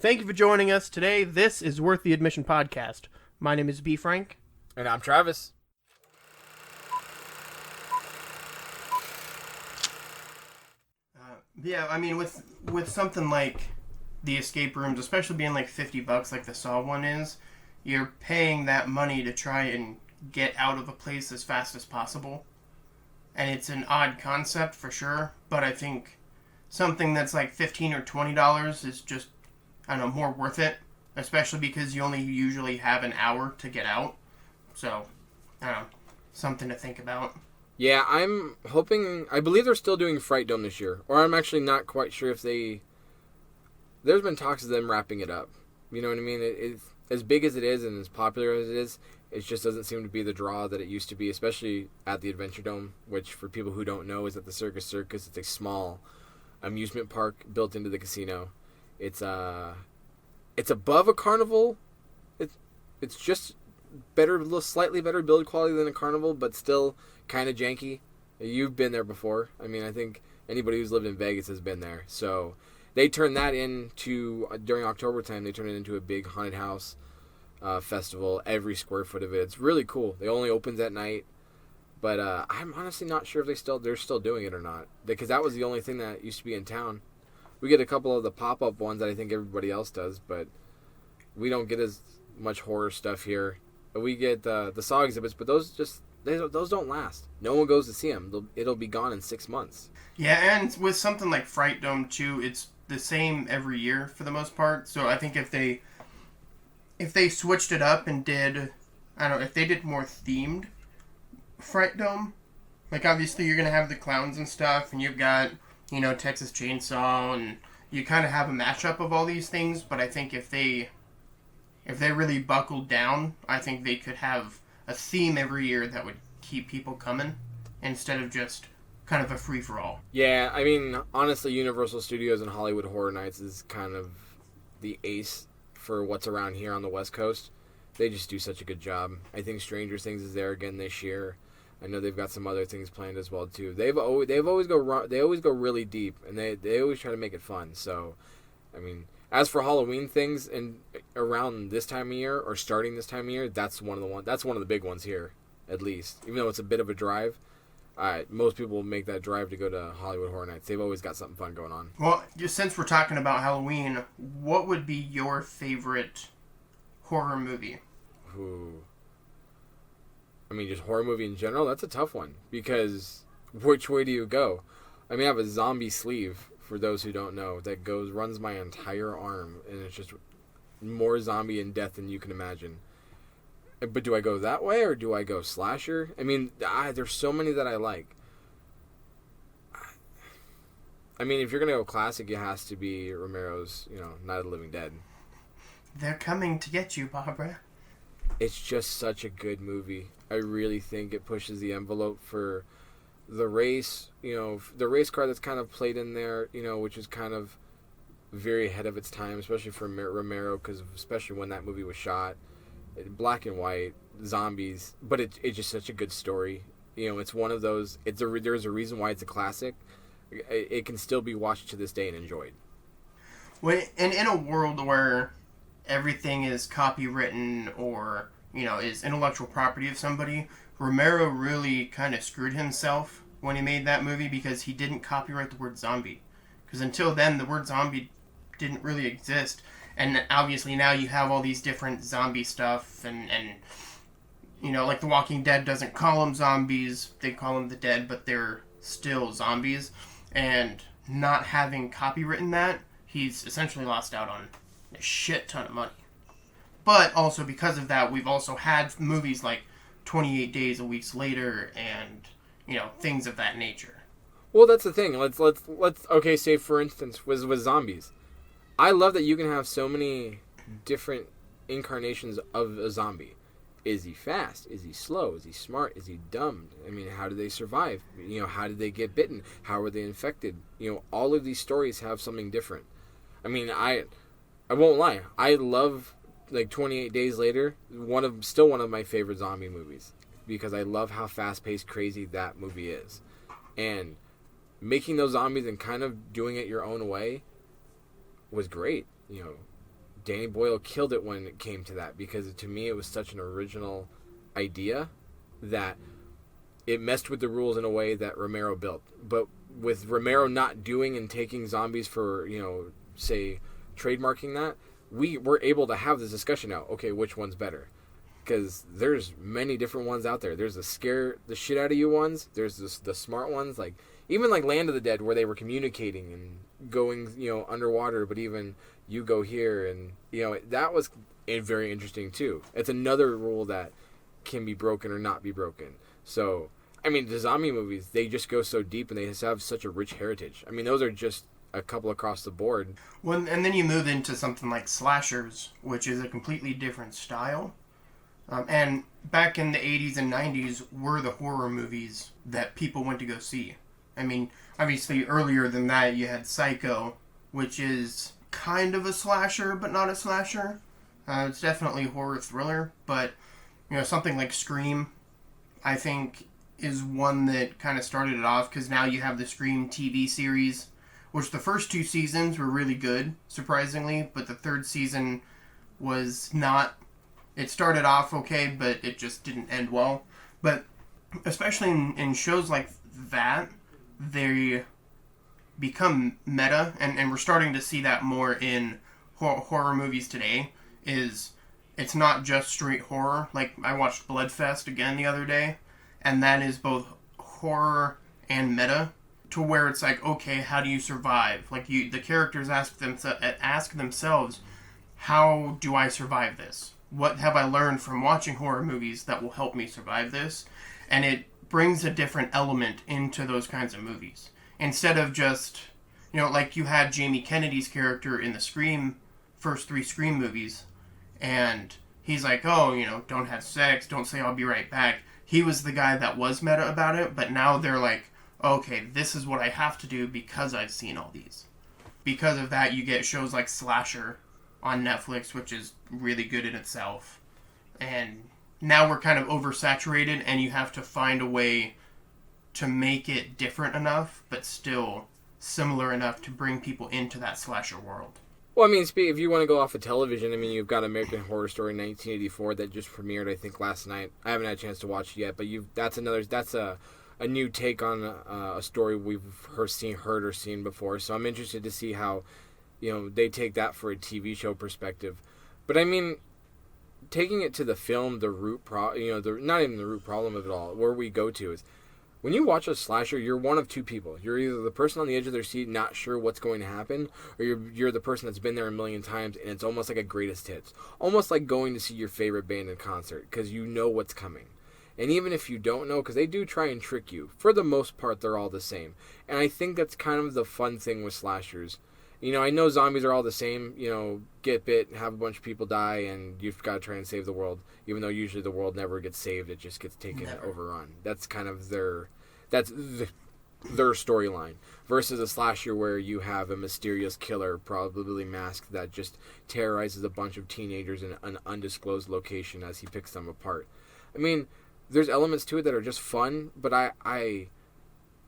Thank you for joining us today. This is Worth the Admission podcast. My name is B. Frank. And I'm Travis. Yeah, I mean, with something like the escape rooms, especially being like $50 like the Saw one is, you're paying that money to try and get out of a place as fast as possible. And it's an odd concept for sure, but I think something that's like $15 or $20 is just, I don't know, more worth it, especially because you only usually have an hour to get out. So, I don't know, something to think about. Yeah, I'm hoping... I believe they're still doing Fright Dome this year. Or I'm actually not quite sure if they... There's been talks of them wrapping it up. You know what I mean? It's as big as it is and as popular as it is, it just doesn't seem to be the draw that it used to be, especially at the Adventure Dome, which, for people who don't know, is at the Circus Circus. It's a small amusement park built into the casino. It's above a carnival. It's just better, slightly better build quality than a carnival, but still kind of janky. You've been there before. I mean, I think anybody who's lived in Vegas has been there. So they turned that into, during October time, they turned it into a big haunted house festival. Every square foot of it. It's really cool. It only opens at night. But I'm honestly not sure if they're still doing it or not. Because that was the only thing that used to be in town. We get a couple of the pop-up ones that I think everybody else does, but we don't get as much horror stuff here. We get the Saw exhibits, but those don't last. No one goes to see them. It'll be gone in 6 months. Yeah, and with something like Fright Dome too, it's the same every year for the most part. So I think if they switched it up and did, I don't know, if they did more themed Fright Dome, like obviously you're gonna have the clowns and stuff, and you've got, you know, Texas Chainsaw, and you kind of have a mashup of all these things. But I think if they really buckled down, I think they could have a theme every year that would keep people coming instead of just kind of a free-for-all. Yeah, I mean, honestly, Universal Studios and Hollywood Horror Nights is kind of the ace for what's around here on the West Coast. They just do such a good job. I think Stranger Things is there again this year. I know they've got some other things planned as well too. They always go really deep, and they always try to make it fun. So, I mean, as for Halloween things and around this time of year or starting this time of year, that's one of the big ones here, at least. Even though it's a bit of a drive, most people will make that drive to go to Hollywood Horror Nights. They've always got something fun going on. Well, just since we're talking about Halloween, what would be your favorite horror movie? Ooh. I mean, just horror movie in general, that's a tough one. Because which way do you go? I mean, I have a zombie sleeve, for those who don't know, that runs my entire arm. And it's just more zombie and death than you can imagine. But do I go that way, or do I go slasher? I mean, there's so many that I like. I mean, if you're going to go classic, it has to be Romero's, Night of the Living Dead. They're coming to get you, Barbara. It's just such a good movie. I really think it pushes the envelope for the race, the race car that's kind of played in there, which is kind of very ahead of its time, especially for Romero, because especially when that movie was shot. Black and white, zombies, but it's just such a good story. It's one of those, there's a reason why it's a classic. It can still be watched to this day and enjoyed. Well, and in a world where everything is copywritten or, is intellectual property of somebody, Romero really kind of screwed himself when he made that movie because he didn't copyright the word zombie. Because until then, the word zombie didn't really exist. And obviously now you have all these different zombie stuff and like The Walking Dead doesn't call them zombies. They call them the dead, but they're still zombies. And not having copywritten that, he's essentially lost out on a shit ton of money. But also because of that, we've also had movies like 28 Days a Week Later and, things of that nature. Well, that's the thing. Let's okay, say for instance with zombies. I love that you can have so many different incarnations of a zombie. Is he fast? Is he slow? Is he smart? Is he dumb? I mean, how do they survive? How did they get bitten? How were they infected? All of these stories have something different. I mean, I won't lie. I love 28 Days Later. Still one of my favorite zombie movies because I love how fast-paced, crazy that movie is, and making those zombies and kind of doing it your own way was great. Danny Boyle killed it when it came to that, because to me it was such an original idea that it messed with the rules in a way that Romero built. But with Romero not doing and taking zombies for, say, trademarking that, we were able to have this discussion now. Okay, which one's better? Because there's many different ones out there. There's the scare the shit out of you ones. There's the smart ones, like even like Land of the Dead, where they were communicating and going, underwater. But even you go here, and that was very interesting too. It's another rule that can be broken or not be broken. So, I mean, the zombie movies, they just go so deep and they just have such a rich heritage. I mean, those are just a couple across the board. Well, and then you move into something like slashers, which is a completely different style. And back in the 80s and 90s were the horror movies that people went to go see. I mean, obviously earlier than that you had Psycho, which is kind of a slasher, but not a slasher. It's definitely a horror thriller, but, something like Scream, I think, is one that kind of started it off, because now you have the Scream TV series, which the first 2 seasons were really good, surprisingly, but the 3rd season was not. It started off okay, but it just didn't end well. But especially in shows like that, they become meta, and we're starting to see that more in horror movies today. It's not just straight horror. Like, I watched Bloodfest again the other day, and that is both horror and meta, to where it's like, okay, how do you survive? Like, the characters ask themselves, how do I survive this? What have I learned from watching horror movies that will help me survive this? And it brings a different element into those kinds of movies. Instead of just, like you had Jamie Kennedy's character in the first 3 Scream movies, and he's like, oh, don't have sex, don't say I'll be right back. He was the guy that was meta about it, but now they're like, okay, this is what I have to do because I've seen all these. Because of that, you get shows like Slasher on Netflix, which is really good in itself. And now we're kind of oversaturated, and you have to find a way to make it different enough, but still similar enough to bring people into that slasher world. Well, I mean, if you want to go off of television, I mean, you've got American Horror Story 1984 that just premiered, I think, last night. I haven't had a chance to watch it yet, but that's a new take on a story we've heard or seen before. So I'm interested to see how, they take that for a TV show perspective. But I mean, taking it to the film, the root not even the root problem of it all, where we go to is, when you watch a slasher, you're one of 2 people. You're either the person on the edge of their seat not sure what's going to happen, or you're the person that's been there a million times, and it's almost like a greatest hits. Almost like going to see your favorite band in concert, because you know what's coming. And even if you don't know, because they do try and trick you, for the most part, they're all the same. And I think that's kind of the fun thing with slashers. I know zombies are all the same, get bit, have a bunch of people die, and you've got to try and save the world. Even though usually the world never gets saved, it just gets taken and overrun. That's kind of their storyline. Versus a slasher where you have a mysterious killer, probably masked, that just terrorizes a bunch of teenagers in an undisclosed location as he picks them apart. I mean, there's elements to it that are just fun, but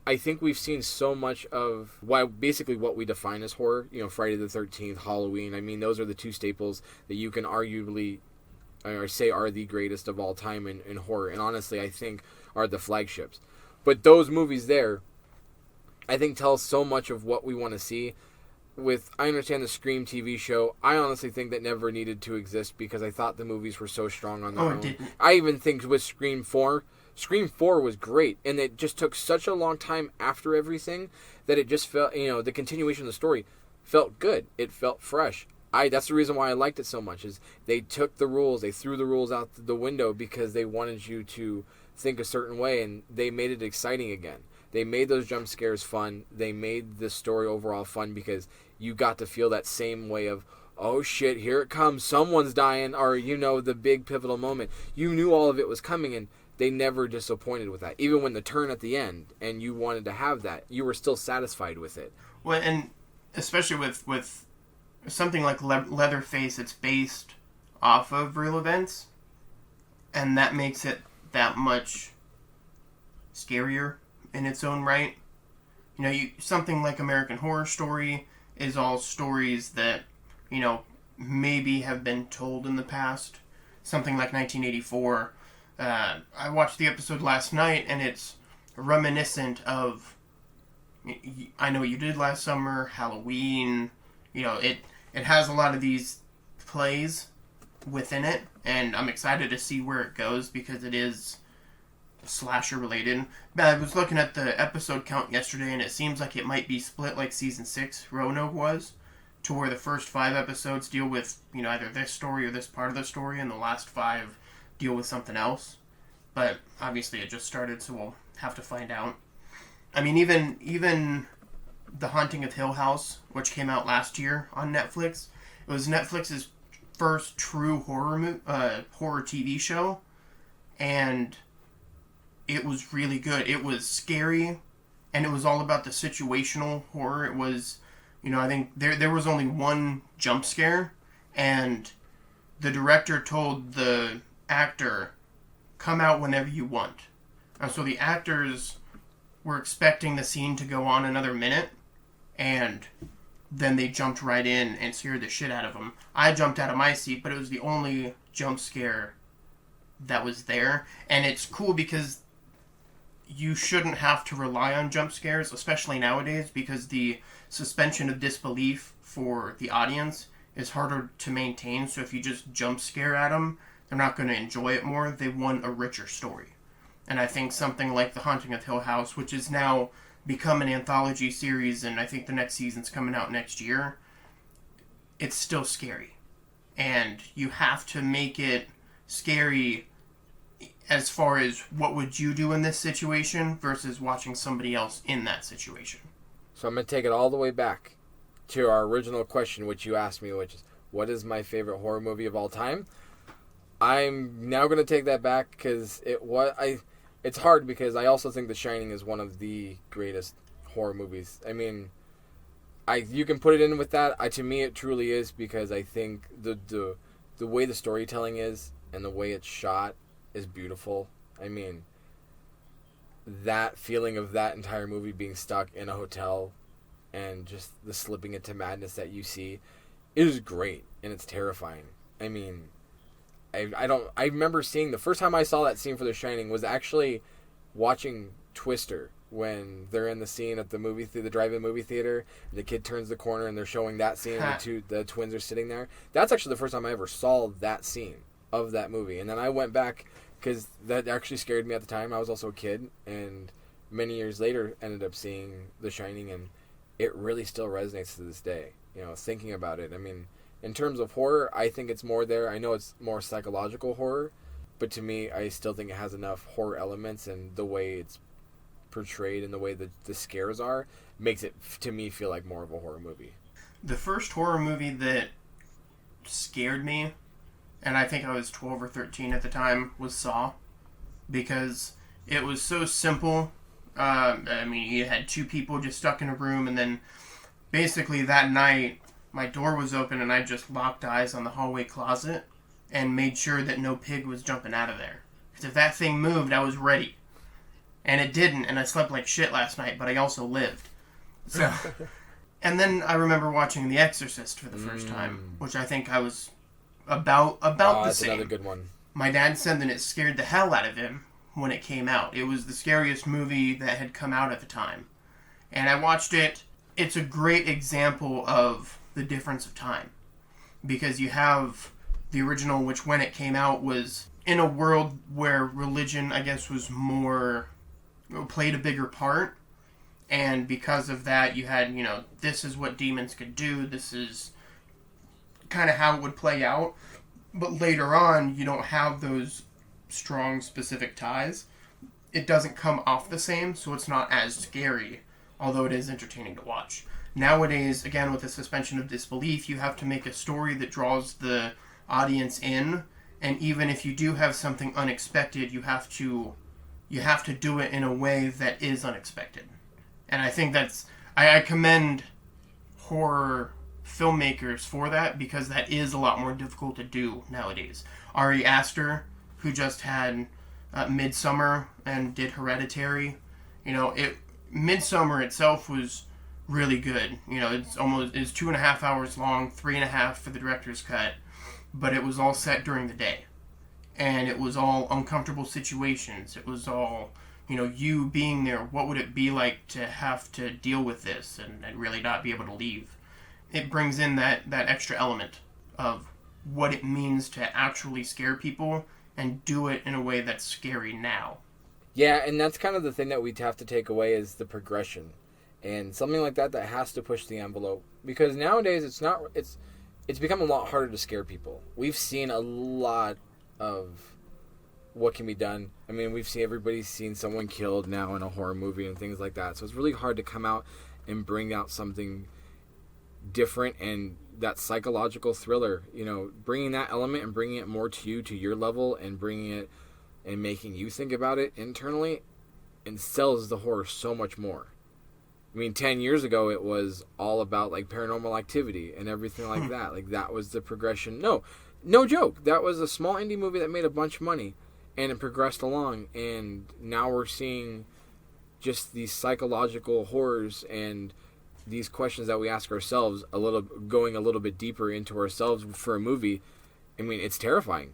I think we've seen so much of basically what we define as horror. Friday the 13th, Halloween. I mean, those are the 2 staples that you can arguably say are the greatest of all time in horror. And honestly, I think are the flagships. But those movies there, I think, tell so much of what we want to see. I understand the Scream TV show. I honestly think that never needed to exist, because I thought the movies were so strong on their own. It didn't. I even think with Scream 4 was great, and it just took such a long time after everything that it just felt, the continuation of the story felt good. It felt fresh. That's the reason why I liked it so much, is they took the rules, they threw the rules out the window because they wanted you to think a certain way, and they made it exciting again. They made those jump scares fun. They made the story overall fun, because you got to feel that same way of, oh shit, here it comes, someone's dying, or the big pivotal moment. You knew all of it was coming, and they never disappointed with that. Even when the turn at the end, and you wanted to have that, you were still satisfied with it. Well, and especially with something like Leatherface, it's based off of real events, and that makes it that much scarier in its own right. Something like American Horror Story is all stories that, maybe have been told in the past. Something like 1984. I watched the episode last night, and it's reminiscent of I Know What You Did Last Summer, Halloween. It has a lot of these plays within it, and I'm excited to see where it goes because it is slasher related. I was looking at the episode count yesterday, and it seems like it might be split like season 6 Roanoke was, to where the first 5 episodes deal with either this story or this part of the story, and the last 5 deal with something else. But obviously it just started, so we'll have to find out. I mean, even The Haunting of Hill House, which came out last year on Netflix, it was Netflix's first true horror TV show, and it was really good. It was scary, and it was all about the situational horror. It was, I think there was only one jump scare, and the director told the actor, come out whenever you want. And so the actors were expecting the scene to go on another minute, and then they jumped right in and scared the shit out of them. I jumped out of my seat, but it was the only jump scare that was there. And it's cool because you shouldn't have to rely on jump scares, especially nowadays, because the suspension of disbelief for the audience is harder to maintain. So if you just jump scare at them, they're not going to enjoy it more. They want a richer story. And I think something like The Haunting of Hill House, which is now become an anthology series, and I think the next season's coming out next year, it's still scary. And you have to make it scary as far as what would you do in this situation versus watching somebody else in that situation. So I'm going to take it all the way back to our original question, which you asked me, which is, what is my favorite horror movie of all time? I'm now going to take that back because it's hard because I also think The Shining is one of the greatest horror movies. I mean, you can put it in with that. To me, it truly is because I think the way the storytelling is and the way it's shot is beautiful. I mean, that feeling of that entire movie being stuck in a hotel and just the slipping into madness that you see, it is great and it's terrifying. I mean, I remember seeing the first time I saw that scene for The Shining was actually watching Twister when they're in the scene at the drive-in movie theater. And the kid turns the corner and they're showing that scene. And the twins are sitting there. That's actually the first time I ever saw that scene of that movie. And then I went back because that actually scared me at the time. I was also a kid, and many years later ended up seeing The Shining, and it really still resonates to this day. Thinking about it. I mean, in terms of horror, I think it's more there. I know it's more psychological horror, but to me, I still think it has enough horror elements, and the way it's portrayed and the way the scares are makes it, to me, feel like more of a horror movie. The first horror movie that scared me, and I think I was 12 or 13 at the time, was Saw, because it was so simple. I mean, you had 2 people just stuck in a room, and then basically that night, my door was open and I just locked eyes on the hallway closet and made sure that no pig was jumping out of there. Because if that thing moved, I was ready. And it didn't, and I slept like shit last night, but I also lived. So, and then I remember watching The Exorcist for the first time, which I think I was about the that's same. Another good one. My dad said that it scared the hell out of him when it came out. It was the scariest movie that had come out at the time. And I watched it. It's a great example of the difference of time, because you have the original, which when it came out was in a world where religion, I guess, was played a bigger part, and because of that you had, this is what demons could do, this is kind of how it would play out. But later on, you don't have those strong specific ties. It doesn't come off the same, so it's not as scary, although it is entertaining to watch. Nowadays, again, with the suspension of disbelief, you have to make a story that draws the audience in, and even if you do have something unexpected, you have to do it in a way that is unexpected. And I think I commend horror filmmakers for that, because that is a lot more difficult to do nowadays. Ari Aster, who just had Midsommar and did Hereditary, Midsommar itself was really good. You know, it's 2.5 hours long, 3.5 for the director's cut, but it was all set during the day, and it was all uncomfortable situations. It was all, you know, you being there. What would it be like to have to deal with this and really not be able to leave? It brings in that extra element of what it means to actually scare people and do it in a way that's scary now. Yeah, and that's kind of the thing that we'd have to take away is the progression. And something like that has to push the envelope. Because nowadays it's become a lot harder to scare people. We've seen a lot of what can be done. I mean, everybody's seen someone killed now in a horror movie and things like that. So it's really hard to come out and bring out something different and that psychological thriller, you know, bringing that element and bringing it more to you, to your level, and bringing it and making you think about it internally, and sells the horror so much more. I mean, 10 years ago, it was all about, like, Paranormal Activity and everything like that. Like, that was the progression. No joke. That was a small indie movie that made a bunch of money, and it progressed along. And now we're seeing just these psychological horrors and these questions that we ask ourselves, going a little bit deeper into ourselves for a movie. I mean, it's terrifying.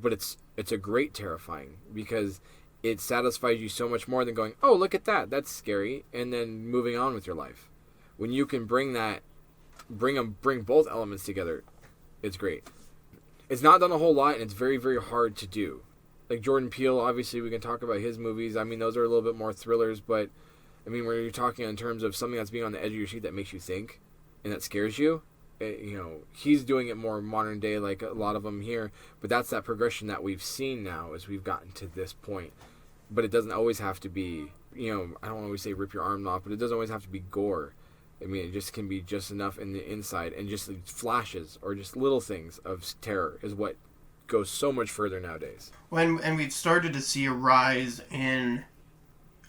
But it's a great terrifying, because it satisfies you so much more than going, oh, look at that, that's scary, and then moving on with your life. When you can bring both elements together, it's great. It's not done a whole lot, and it's very, very hard to do. Like Jordan Peele, obviously we can talk about his movies. I mean, those are a little bit more thrillers, but I mean, when you're talking in terms of something that's being on the edge of your seat that makes you think and that scares you, you know, he's doing it more modern day, like a lot of them here. But that's that progression that we've seen now as we've gotten to this point. But it doesn't always have to be, you know, I don't always say rip your arm off, but it doesn't always have to be gore. I mean, it just can be just enough in the inside, and just flashes or just little things of terror is what goes so much further nowadays. And we've started to see a rise in,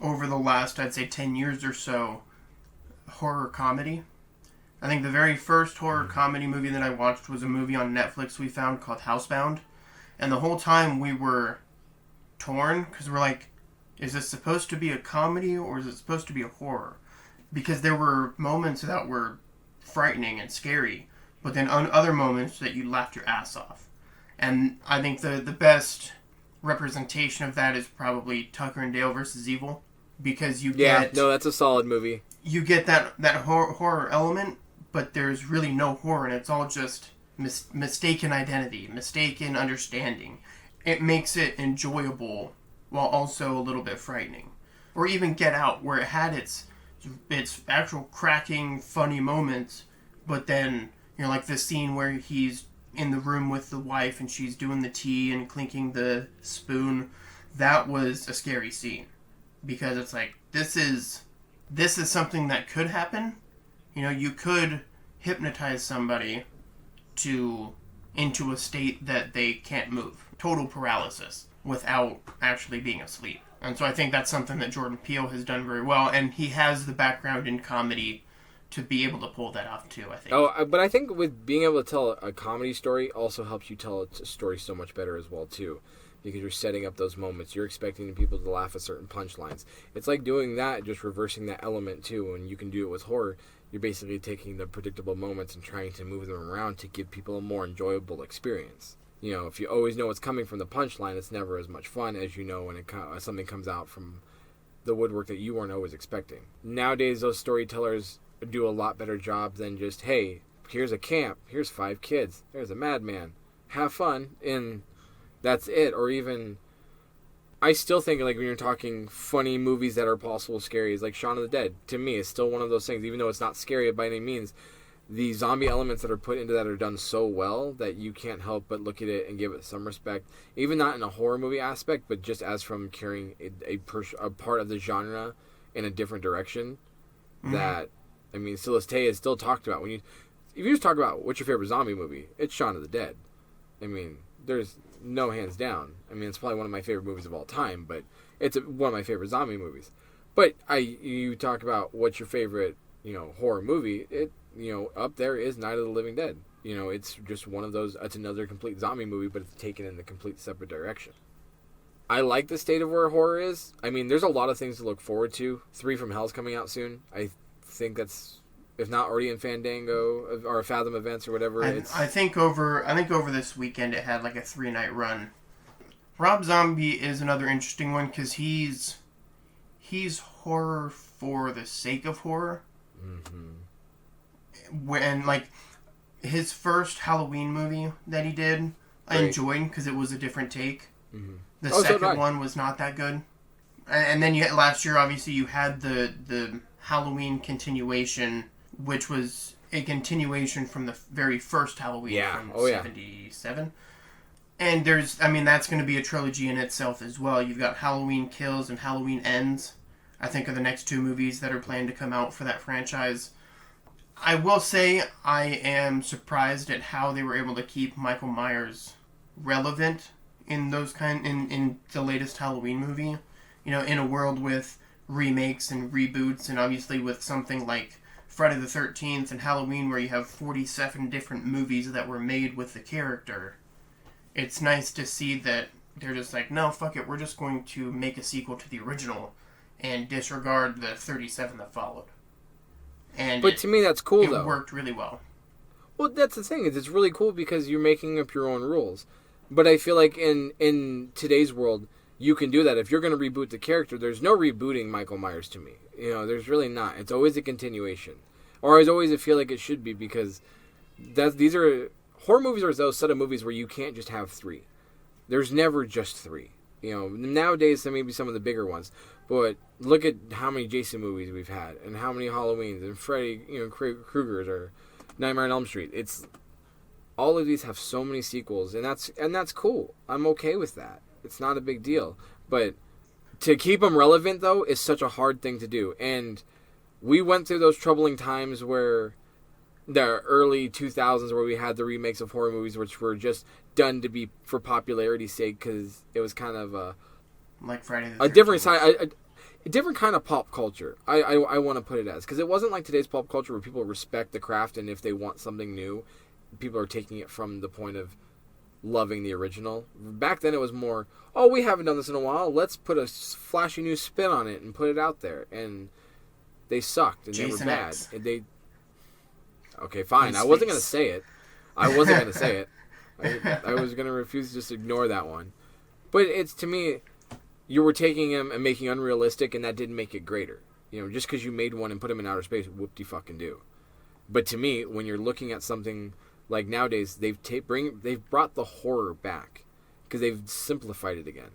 over the last, I'd say, 10 years or so, horror comedy. I think the very first horror comedy movie that I watched was a movie on Netflix we found called Housebound. And the whole time we were torn, because we're like, is this supposed to be a comedy or is it supposed to be a horror? Because there were moments that were frightening and scary, but then other moments that you laughed your ass off. And I think the best representation of that is probably Tucker and Dale versus Evil, because that's a solid movie. You get that horror element, but there's really no horror, and it's all just mistaken identity, mistaken understanding. It makes it enjoyable while also a little bit frightening. Or even Get Out, where it had its actual cracking, funny moments, but then, you know, like this scene where he's in the room with the wife and she's doing the tea and clinking the spoon, that was a scary scene. Because it's like, this is something that could happen. You know, you could hypnotize somebody into a state that they can't move. Total paralysis without actually being asleep. And so I think that's something that Jordan Peele has done very well, and he has the background in comedy to be able to pull that off too, I think. Oh, but I think with being able to tell a comedy story also helps you tell a story so much better as well too. Because you're setting up those moments. You're expecting people to laugh at certain punchlines. It's like doing that, just reversing that element too. When you can do it with horror, you're basically taking the predictable moments and trying to move them around to give people a more enjoyable experience. You know, if you always know what's coming from the punchline, it's never as much fun as you know when something comes out from the woodwork that you weren't always expecting. Nowadays, those storytellers do a lot better job than just, hey, here's a camp, here's 5 kids, there's a madman, have fun, and that's it. Or even, I still think, like, when you're talking funny movies that are possible scary, is like Shaun of the Dead. To me, it's still one of those things, even though it's not scary by any means. The zombie elements that are put into that are done so well that you can't help but look at it and give it some respect. Even not in a horror movie aspect, but just as from carrying a part of the genre in a different direction. Mm-hmm. That, I mean, Celeste is still talked about. If you just talk about what's your favorite zombie movie, it's Shaun of the Dead. I mean, there's no hands down. I mean, it's probably one of my favorite movies of all time, but it's one of my favorite zombie movies. But you talk about what's your favorite, horror movie, up there is Night of the Living Dead. It's just one of those, it's another complete zombie movie, but it's taken in a complete separate direction. I like the state of where horror is. I mean, there's a lot of things to look forward to. 3 from Hell's coming out soon. I think that's, if not already in Fandango or Fathom events or whatever. I think over this weekend it had like a 3-night run. Rob Zombie is another interesting one because he's horror for the sake of horror. When like his first Halloween movie that he did, I enjoyed because it was a different take. The second one was not that good. And then last year, obviously, you had the Halloween continuation, which was a continuation from the very first Halloween from 77. And that's going to be a trilogy in itself as well. You've got Halloween Kills and Halloween Ends, I think, are the next two movies that are planned to come out for that franchise. I will say I am surprised at how they were able to keep Michael Myers relevant in in the latest Halloween movie. You know, in a world with remakes and reboots, and obviously with something like Friday the 13th and Halloween where you have 47 different movies that were made with the character. It's nice to see that they're just like, no, fuck it, we're just going to make a sequel to the original and disregard the 37 that followed. But to me, that's cool, though. It worked really well. Well, that's the thing. It's really cool because you're making up your own rules. But I feel like in today's world, you can do that. If you're going to reboot the character, there's no rebooting Michael Myers to me. You know, there's really not. It's always a continuation. Or I always feel like it should be because these are... Horror movies are those set of movies where you can't just have three. There's never just three. You know, nowadays there may be some of the bigger ones. But look at how many Jason movies we've had, and how many Halloweens, and Freddy, Krueger's, or Nightmare on Elm Street. It's all of these have so many sequels, and that's cool. I'm okay with that. It's not a big deal. But to keep them relevant, though, is such a hard thing to do. And we went through those troubling times where the early 2000s, where we had the remakes of horror movies, which were just done to be for popularity's sake, because it was kind of like Friday the 13th. A different side, a different kind of pop culture. I want to put it as, because it wasn't like today's pop culture where people respect the craft, and if they want something new, people are taking it from the point of loving the original. Back then, it was more, oh, we haven't done this in a while. Let's put a flashy new spin on it and put it out there. And they sucked and Jason they were bad. X. And okay, fine. I wasn't going to say it. I was going to refuse to just ignore that one. But it's, to me, you were taking him and making unrealistic, and that didn't make it greater. You know, just because you made one and put him in outer space, whoop-de-fucking-do. But to me, when you're looking at something like nowadays, they've brought the horror back because they've simplified it again.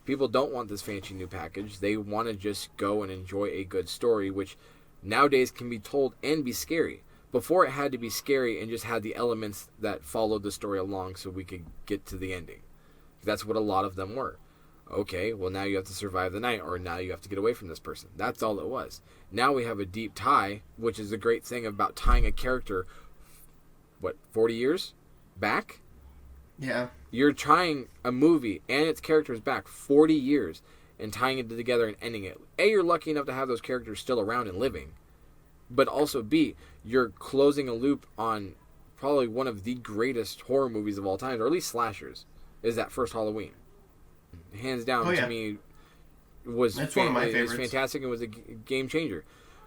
People don't want this fancy new package. They want to just go and enjoy a good story, which nowadays can be told and be scary. Before, it had to be scary and just had the elements that followed the story along so we could get to the ending. That's what a lot of them were. Okay, well, now you have to survive the night, or now you have to get away from this person. That's all it was. Now we have a deep tie, which is the great thing about tying a character, 40 years back? Yeah. You're tying a movie and its characters back 40 years and tying it together and ending it. A, you're lucky enough to have those characters still around and living. But also, B, you're closing a loop on probably one of the greatest horror movies of all time, or at least slashers, is that first Halloween. Hands down, to me, was one of my favorites. Fantastic and was a game changer.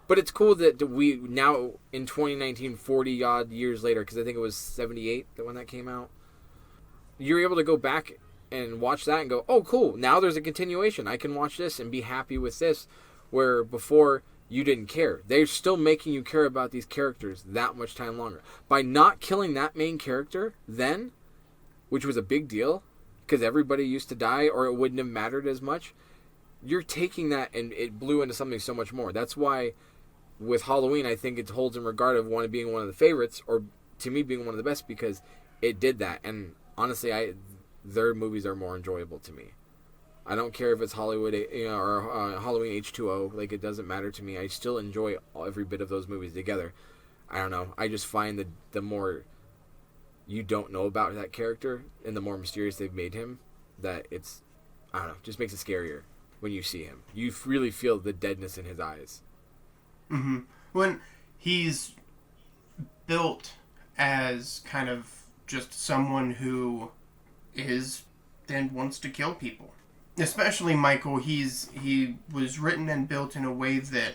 But it's cool that we now, in 2019, 40-odd years later, because I think it was 78 when that came out, you're able to go back and watch that and go, oh, cool, now there's a continuation. I can watch this and be happy with this, where before you didn't care. They're still making you care about these characters that much time longer. By not killing that main character then, which was a big deal, because everybody used to die or it wouldn't have mattered as much, you're taking that and it blew into something so much more. That's why with Halloween, I think it holds in regard of being one of the favorites, or to me being one of the best, because it did that. And honestly, their movies are more enjoyable to me. I don't care if it's Hollywood, or Halloween H2O. Like, it doesn't matter to me. I still enjoy every bit of those movies together. I don't know. I just find that the more you don't know about that character and the more mysterious they've made him, that it's, I don't know, just makes it scarier when you see him. You really feel the deadness in his eyes. Mm-hmm. When he's built as kind of just someone who is and wants to kill people. Especially Michael, he was written and built in a way that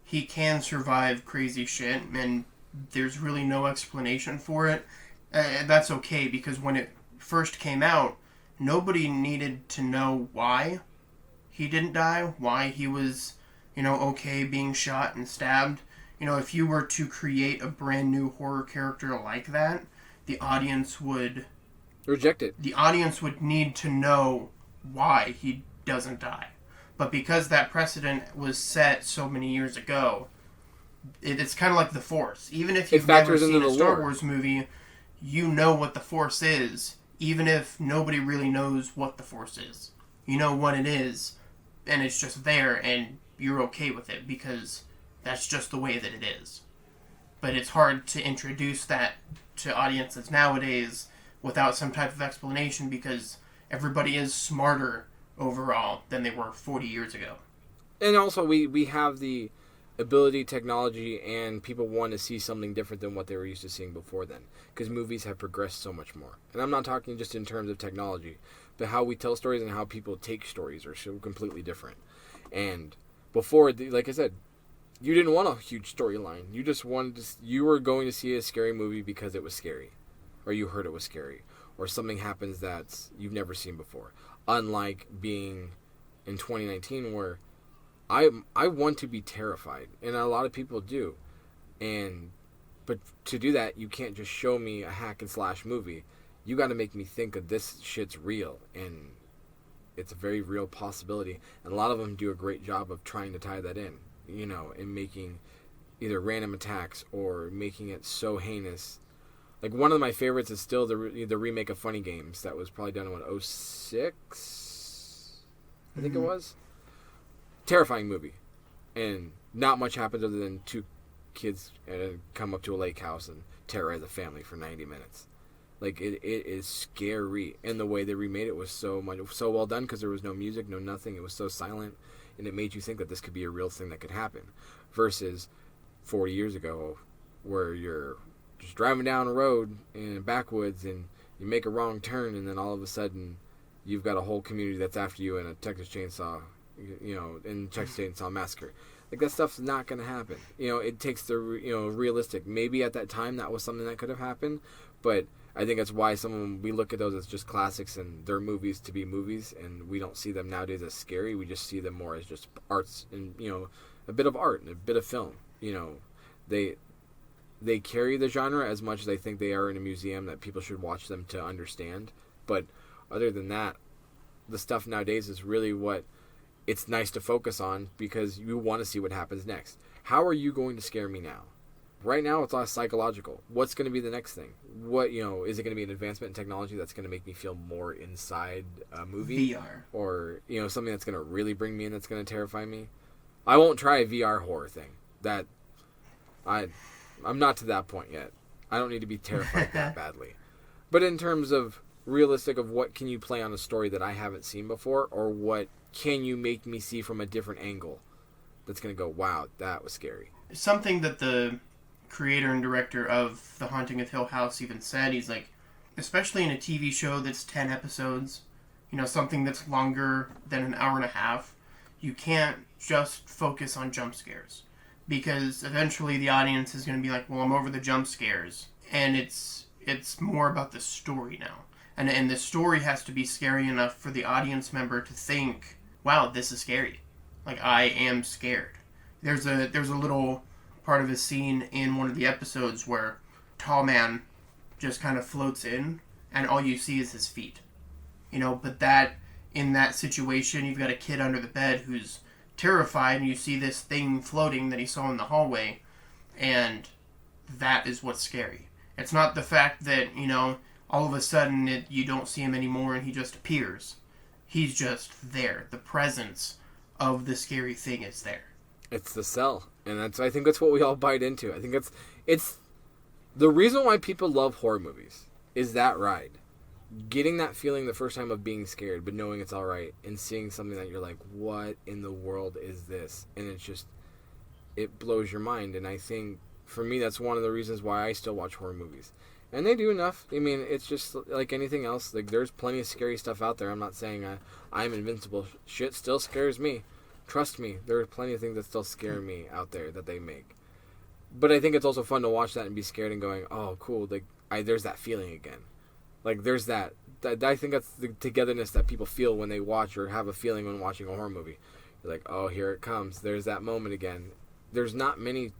he can survive crazy shit, and there's really no explanation for it. That's okay, because when it first came out, nobody needed to know why he didn't die, why he was, okay being shot and stabbed. If you were to create a brand new horror character like that, the audience would reject it. The audience would need to know why he doesn't die. But because that precedent was set so many years ago, it's kind of like the Force. Even if you've never seen a Star Wars movie, you know what the Force is, even if nobody really knows what the Force is. You know what it is, and it's just there, and you're okay with it, because that's just the way that it is. But it's hard to introduce that to audiences nowadays without some type of explanation, because everybody is smarter overall than they were 40 years ago. And also, we have the ability, technology, and people want to see something different than what they were used to seeing before then, because movies have progressed so much more. And I'm not talking just in terms of technology, but how we tell stories and how people take stories are so completely different. And before, like I said, you didn't want a huge storyline. You just wanted you were going to see a scary movie because it was scary, or you heard it was scary, or something happens that you've never seen before. Unlike being in 2019, where I want to be terrified, and a lot of people do, but to do that, you can't just show me a hack and slash movie. You got to make me think that this shit's real, and it's a very real possibility. And a lot of them do a great job of trying to tie that in, and making either random attacks or making it so heinous. Like, one of my favorites is still the remake of Funny Games that was probably done in, 2006? I think it was. Terrifying movie. And not much happens other than two kids come up to a lake house and terrorize a family for 90 minutes. Like, it is scary. And the way they remade it was so well done, because there was no music, no nothing. It was so silent. And it made you think that this could be a real thing that could happen. Versus 40 years ago, where you're just driving down a road in backwoods and you make a wrong turn, and then all of a sudden you've got a whole community that's after you in a Texas Chainsaw, in Texas Chainsaw Massacre. Like, that stuff's not going to happen. It takes the, realistic. Maybe at that time that was something that could have happened, but I think that's why we look at those as just classics, and they're movies to be movies, and we don't see them nowadays as scary. We just see them more as just arts and, a bit of art and a bit of film. They carry the genre as much as I think they are in a museum that people should watch them to understand. But other than that, the stuff nowadays is really what it's nice to focus on, because you want to see what happens next. How are you going to scare me now? Right now, it's all psychological. What's going to be the next thing? What, is it going to be an advancement in technology that's going to make me feel more inside a movie? VR. Or, something that's going to really bring me in, that's going to terrify me? I won't try a VR horror thing. I'm not to that point yet. I don't need to be terrified that badly. But in terms of realistic of what can you play on a story that I haven't seen before, or what can you make me see from a different angle that's going to go, wow, that was scary. Something that the creator and director of The Haunting of Hill House even said, he's like, especially in a TV show that's 10 episodes, something that's longer than an hour and a half, you can't just focus on jump scares. Because eventually the audience is going to be like, well, I'm over the jump scares. And it's more about the story now. And the story has to be scary enough for the audience member to think, wow, this is scary. Like, I am scared. There's a little part of a scene in one of the episodes where Tall Man just kind of floats in, and all you see is his feet. But in that situation, you've got a kid under the bed who's terrified, and you see this thing floating that he saw in the hallway, and that is what's scary. It's not the fact that, all of a sudden you don't see him anymore and he just appears. He's just there. The presence of the scary thing is there. It's the sell, and I think that's what we all bite into. I think it's the reason why people love horror movies is that ride. Getting that feeling the first time of being scared, but knowing it's all right, and seeing something that you're like, what in the world is this? And it blows your mind. And I think, for me, that's one of the reasons why I still watch horror movies. And they do enough. I mean, it's just like anything else. Like, there's plenty of scary stuff out there. I'm not saying I'm invincible. Shit still scares me. Trust me, there are plenty of things that still scare me out there that they make. But I think it's also fun to watch that and be scared and going, oh, cool, like, there's that feeling again. Like, there's that. I think that's the togetherness that people feel when they watch or have a feeling when watching a horror movie. You're like, oh, here it comes. There's that moment again. There's not many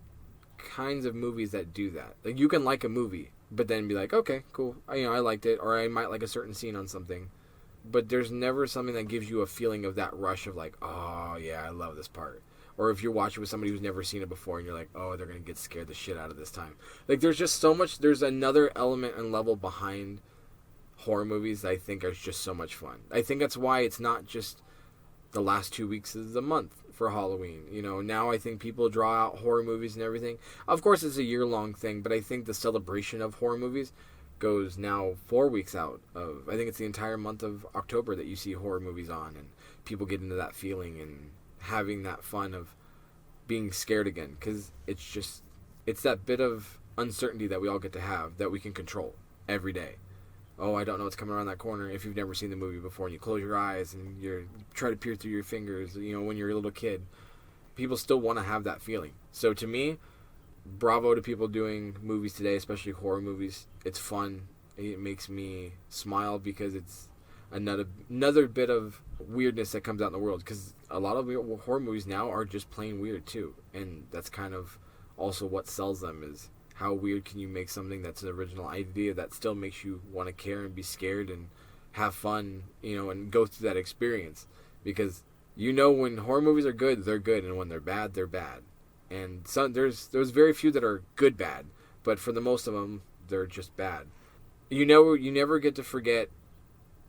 kinds of movies that do that. Like, you can like a movie, but then be like, okay, cool. I liked it, or I might like a certain scene on something. But there's never something that gives you a feeling of that rush of like, oh, yeah, I love this part. Or if you're watching with somebody who's never seen it before and you're like, oh, they're going to get scared the shit out of this time. Like, there's just so much, there's another element and level behind horror movies that I think are just so much fun. I think that's why it's not just the last 2 weeks of the month for Halloween. Now I think people draw out horror movies and everything. Of course, it's a year-long thing, but I think the celebration of horror movies goes now 4 weeks out of, I think it's the entire month of October that you see horror movies on, and people get into that feeling and having that fun of being scared again, because it's that bit of uncertainty that we all get to have that we can control every day. Oh, I don't know what's coming around that corner. If you've never seen the movie before and you close your eyes and you try to peer through your fingers, when you're a little kid, people still want to have that feeling. So to me, bravo to people doing movies today, especially horror movies. It's fun. It makes me smile because it's another bit of weirdness that comes out in the world, because a lot of horror movies now are just plain weird too, and that's kind of also what sells them, is how weird can you make something that's an original idea that still makes you want to care and be scared and have fun, and go through that experience. Because when horror movies are good, they're good, and when they're bad, they're bad. And there's very few that are good bad, but for the most of them, they're just bad. You never get to forget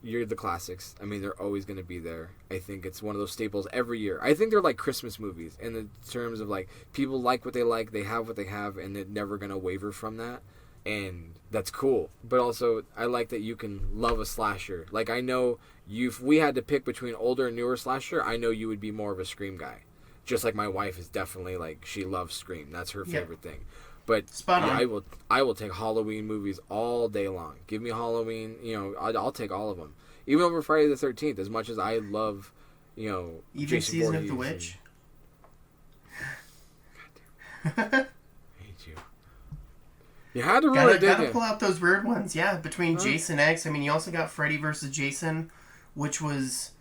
the classics. I mean, they're always going to be there. I think it's one of those staples every year. I think they're like Christmas movies in the terms of like, people like what they have what they have, and they're never going to waver from that. And that's cool. But also, I like that you can love a slasher. Like, I know if we had to pick between older and newer slasher, I know you would be more of a Scream guy. Just like my wife is definitely like, she loves Scream. That's her favorite thing. But I will take Halloween movies all day long. Give me Halloween, I'll take all of them. Even over Friday the 13th, as much as I love, even Jason Season Voorhees of the Witch. I hate you. You had to ruin it, didn't Gotta you? pull out those weird ones, yeah. Between Jason X, I mean, you also got Freddy vs. Jason, which was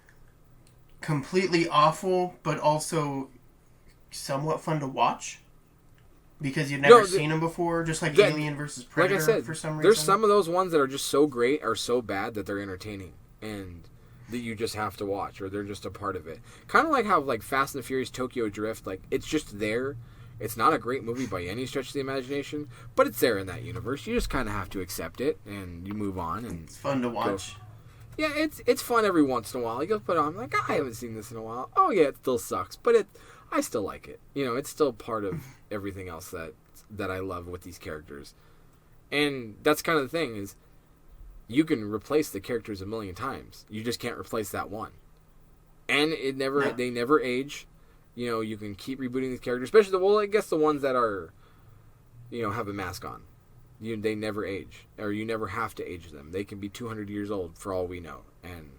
completely awful, but also somewhat fun to watch. Because you've never seen them before, just like Alien versus Predator, like I said, for some reason. There's some of those ones that are just so great or so bad that they're entertaining, and that you just have to watch, or they're just a part of it. Kind of like how like Fast and the Furious Tokyo Drift, like, it's just there. It's not a great movie by any stretch of the imagination, but it's there in that universe. You just kind of have to accept it, and you move on. And it's fun to watch. Yeah, it's fun every once in a while. You go put on, like, I haven't seen this in a while. Oh yeah, it still sucks, but I still like it. It's still part of everything else that I love with these characters. And that's kind of the thing, is you can replace the characters a million times. You just can't replace that one. And they never age. You can keep rebooting these characters, especially I guess the ones that are, have a mask on. They never age, or you never have to age them. They can be 200 years old for all we know, and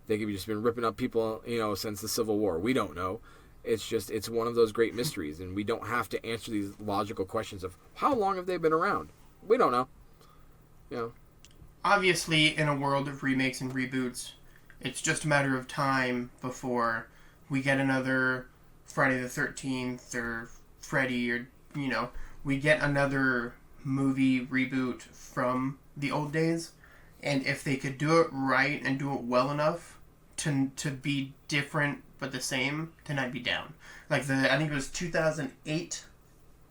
they could have just been ripping up people, since the Civil War. We don't know. It's one of those great mysteries, and we don't have to answer these logical questions of how long have they been around. We don't know. Obviously, in a world of remakes and reboots, it's just a matter of time before we get another Friday the 13th or Freddy, or we get another movie reboot from the old days. And if they could do it right and do it well enough to be different but the same, then I'd be down. Like I think it was 2008,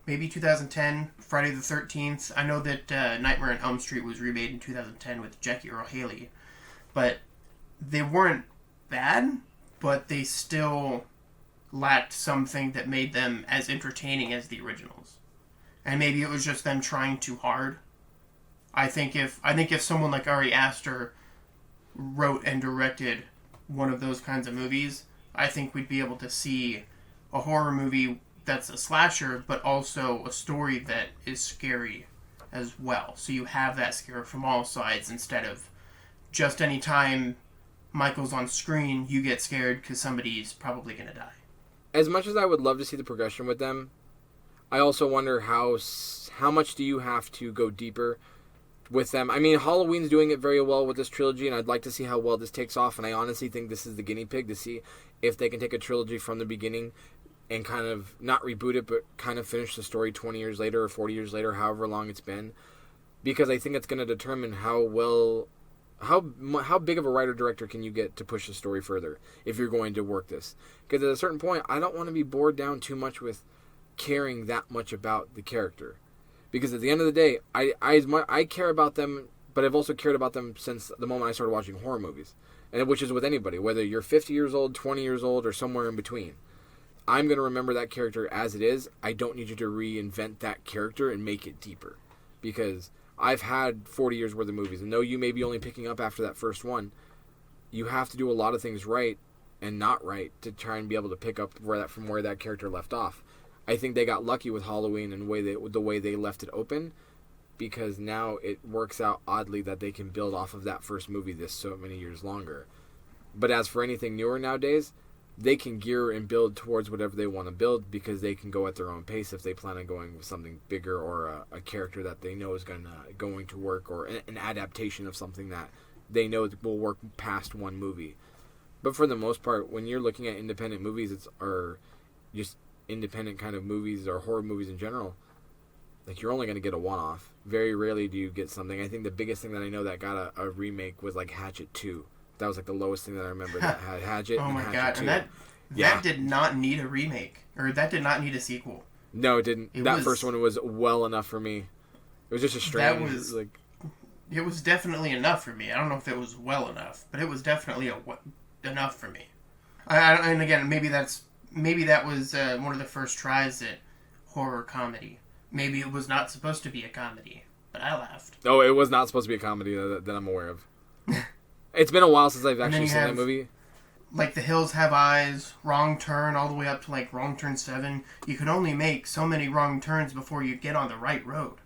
maybe 2010, Friday the 13th. I know that Nightmare on Elm Street was remade in 2010 with Jackie Earle Haley, but they weren't bad, but they still lacked something that made them as entertaining as the originals. And maybe it was just them trying too hard. I think if someone like Ari Aster wrote and directed one of those kinds of movies, I think we'd be able to see a horror movie that's a slasher, but also a story that is scary as well. So you have that scare from all sides, instead of just any time Michael's on screen, you get scared because somebody's probably going to die. as much as I would love to see the progression with them, I also wonder how much do you have to go deeper with them. I mean, Halloween's doing it very well with this trilogy, and I'd like to see how well this takes off, and I honestly think this is the guinea pig to see if they can take a trilogy from the beginning and kind of not reboot it, but kind of finish the story 20 years later or 40 years later, however long it's been, because I think it's going to determine how big of a writer-director can you get to push the story further if you're going to work this. Because at a certain point, I don't want to be bored down too much with caring that much about the character. Because at the end of the day, I care about them, but I've also cared about them since the moment I started watching horror movies. And which is with anybody, whether you're 50 years old, 20 years old, or somewhere in between. I'm going to remember that character as it is. I don't need you to reinvent that character and make it deeper. Because I've had 40 years worth of movies, and though you may be only picking up after that first one, you have to do a lot of things right and not right to try and be able to pick up from where that character left off. I think they got lucky with Halloween and the way they left it open, because now it works out oddly that they can build off of that first movie this so many years longer. But as for anything newer nowadays, they can gear and build towards whatever they want to build, because they can go at their own pace if they plan on going with something bigger or a character that they know is going to work, or an adaptation of something that they know will work past one movie. But for the most part, when you're looking at independent movies, or just independent kind of movies or horror movies in general, like, you're only going to get a one-off. Very rarely do you get something. I think the biggest thing that I know that got a remake was like Hatchet 2. That was like the lowest thing that I remember that had Hatchet. Oh my Hatchet god! 2. And that did not need a remake, or that did not need a sequel. No, it didn't. First one was well enough for me. It was just a strange. It was definitely enough for me. I don't know if it was well enough, but it was definitely enough for me. And again, maybe that was one of the first tries at horror comedy. Maybe it was not supposed to be a comedy, but I laughed. Oh, it was not supposed to be a comedy that I'm aware of. It's been a while since I've actually seen that movie. Like The Hills Have Eyes, Wrong Turn, all the way up to like Wrong Turn 7. You can only make so many wrong turns before you get on the right road.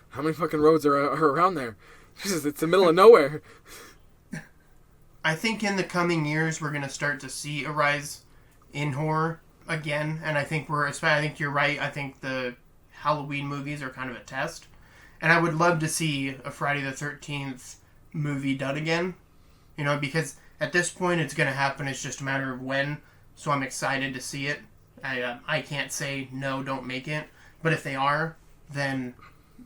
How many fucking roads are around there? Jesus, it's the middle of nowhere. I think in the coming years we're going to start to see a rise in horror again, and I think you're right. I think the Halloween movies are kind of a test, and I would love to see a Friday the 13th movie done again, because at this point it's going to happen. It's just a matter of when, so I'm excited to see it. I can't say no, don't make it, but if they are, then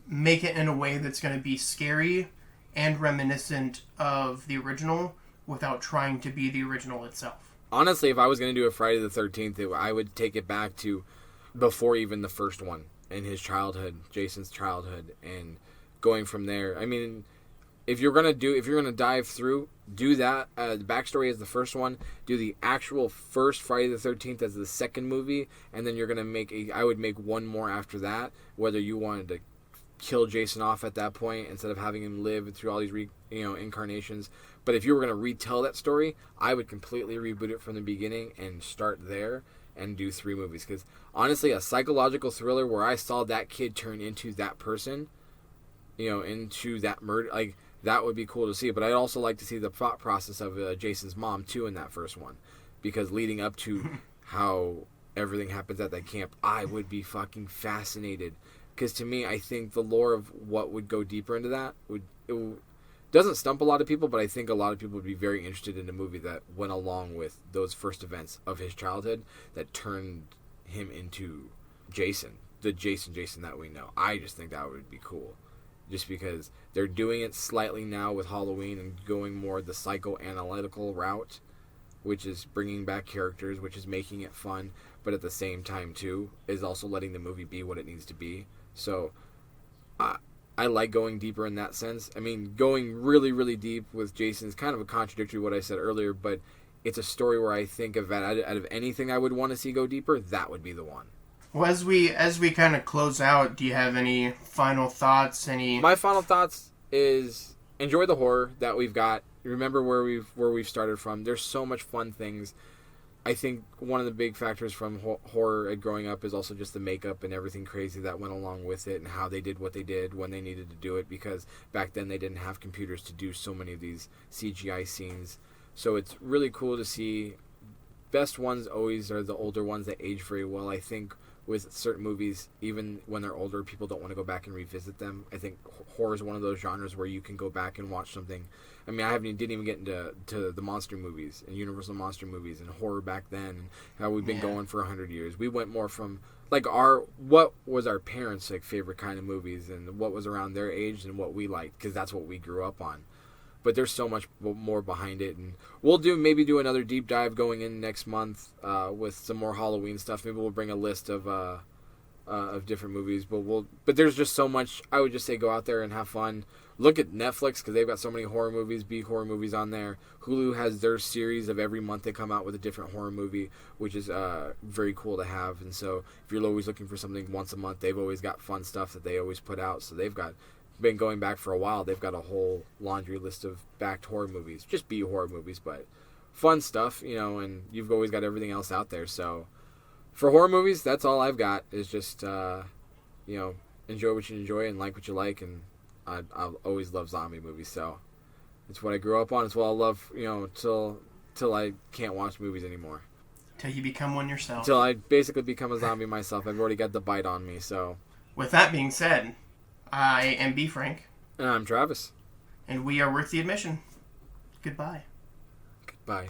make it in a way that's going to be scary and reminiscent of the original without trying to be the original itself. Honestly, if I was going to do a Friday the 13th, I would take it back to before even the first one, in his childhood, Jason's childhood, and going from there. I mean, if you're going to dive through, do that. The backstory is the first one. Do the actual first Friday the 13th as the second movie, and then you're going to I would make one more after that, whether you wanted to kill Jason off at that point instead of having him live through all these incarnations. But if you were going to retell that story, I would completely reboot it from the beginning and start there and do 3 movies. Because honestly, a psychological thriller where I saw that kid turn into that person, into that murder, like, that would be cool to see. But I'd also like to see the thought process of Jason's mom too in that first one, because leading up to how everything happens at that camp, I would be fucking fascinated. Because to me, I think the lore of what would go deeper into that doesn't stump a lot of people, but I think a lot of people would be very interested in a movie that went along with those first events of his childhood that turned him into Jason, the Jason that we know. I just think that would be cool. Just because they're doing it slightly now with Halloween and going more the psychoanalytical route, which is bringing back characters, which is making it fun, but at the same time, too, is also letting the movie be what it needs to be. So, I like going deeper in that sense. I mean, going really, really deep with Jason is kind of a contradictory to what I said earlier, but it's a story where I think of out of anything I would want to see go deeper, that would be the one. Well, as we kind of close out, do you have any final thoughts? My final thoughts is enjoy the horror that we've got. Remember where we've started from. There's so much fun things. I think one of the big factors from horror growing up is also just the makeup and everything crazy that went along with it, and how they did what they did when they needed to do it, because back then they didn't have computers to do so many of these CGI scenes. So it's really cool to see best ones always are the older ones that age very well. I think with certain movies, even when they're older, people don't want to go back and revisit them. I think horror is one of those genres where you can go back and watch something. I mean, didn't even get into the monster movies and Universal monster movies and horror back then, and how we've been going for 100 years. We went more from like what was our parents' like favorite kind of movies and what was around their age and what we liked, because that's what we grew up on. But there's so much more behind it, and we'll maybe do another deep dive going in next month with some more Halloween stuff. Maybe we'll bring a list of different movies, but there's just so much. I would just say go out there and have fun. Look at Netflix, because they've got so many horror movies, B horror movies on there. Hulu has their series of every month they come out with a different horror movie, which is very cool to have. And so if you're always looking for something once a month, they've always got fun stuff that they always put out. So they've been going back for a while. They've got a whole laundry list of backed horror movies, just B horror movies, but fun stuff, and you've always got everything else out there. So for horror movies, that's all I've got, is just enjoy what you enjoy and like what you like. And I'll always love zombie movies, so it's what I grew up on. It's what I'll love, till I can't watch movies anymore. Till you become one yourself. Till I basically become a zombie myself. I've already got the bite on me. So with that being said, I am B. Frank. And I'm Travis. And we are Worth the Admission. Goodbye. Goodbye.